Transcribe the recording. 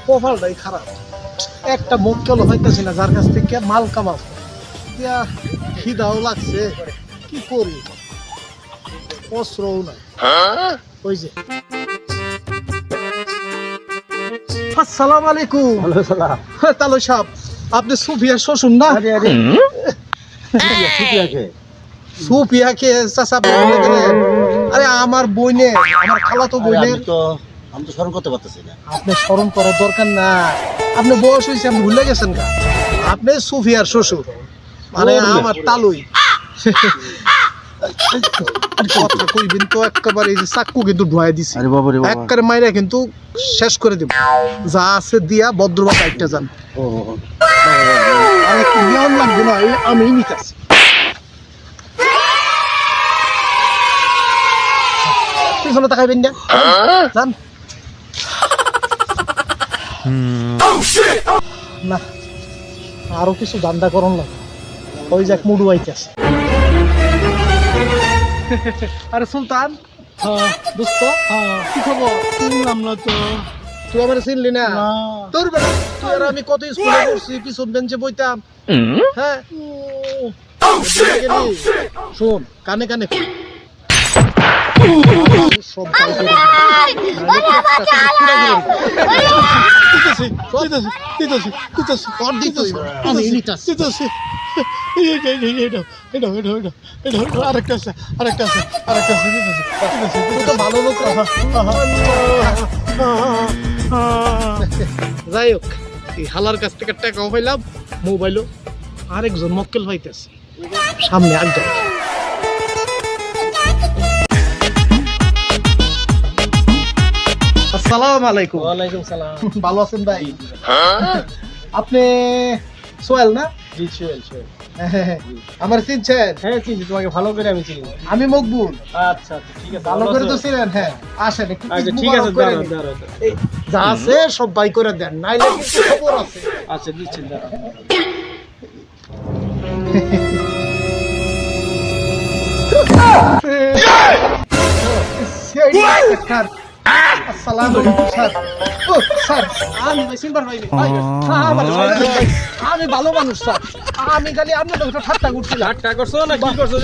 কপালটাই খারাপ, একটা মক্কেল হইতেছি না যার কাছ থেকে মাল কামাব। খিদাও লাগছে, কি করি, অস্ত্রও নাই। ওই যে আসসালামু আলাইকুম। তালু সাহেব, আপনি সুফিয়ার শ্বশুর না? সুফিয়াকে চাচা বলে গেলেন? আরে আমার বোনে, আমার খালাতো বোনের। আমি তো স্মরণ করতে পারতেছি না। আপনি স্মরণ করার দরকার না, আপনি বয়স হয়েছে, আপনি ভুলে গেছেন না। আপনি সুফিয়ার শ্বশুর, মানে আমার তালুই। কথা কইবেন তো একেবারে, এই যে চাক্কু কিন্তু ঢুয়াই দিছি, একবারে মাইরা কিন্তু শেষ করে দিব। যা আছে দিয়া ভদ্রভাবে একটা যান। আর একটু নিয়ম লাগবে না, আমি নিতেছি। পিছনে তাকাইবেন না, যান। না, আরো কিছু ধান্দা করন লাগে। ওই যাক মুডু আইতেছে। আরে সুলতান, দোস্ত, কি খবর? শুনলাম না তো। তুই আমার চিনলি না? তোর বেলা তুই আর আমি কত স্কুলে পড়ছি, পিছন বেঞ্চে বইতাম। হ্যাঁ, শোন, কানে কানে সব ভালো লোক। যাই হোক, এই হালার কাছ থেকে টাকাও পাইলাম, মোবাইলও। আরেকজন মক্কেল পাইতেছে সামনে আগে। আসসালামু আলাইকুম। ওয়ালাইকুম সালাম। ভালো আছেন ভাই? আপনি সোহেল না? জি সোহেল, সোহেল। আমার চিনছেন? হ্যাঁ চিনি, তোমাকে ভালো করে আমি চিনি। আমি মকবুল। আচ্ছা ঠিক আছে, ভালো করে তো ছিলেন। হ্যাঁ, আসেন একটু। আচ্ছা ঠিক আছে, দাঁড়াও দাঁড়াও। যা আছে সব বাই করে দেন, নাইলে কিন্তু খবর আছে। আচ্ছা দিচ্ছি, দাঁড়াও। আসসালামু আলাইকুম স্যার। ও স্যার, আমি চিনবার পাইনি। আমি ভালো মানুষ স্যার, আমি খালি আপনার ঠাট্টা করছিলাম। ঠাট্টা করছো না কি করছো?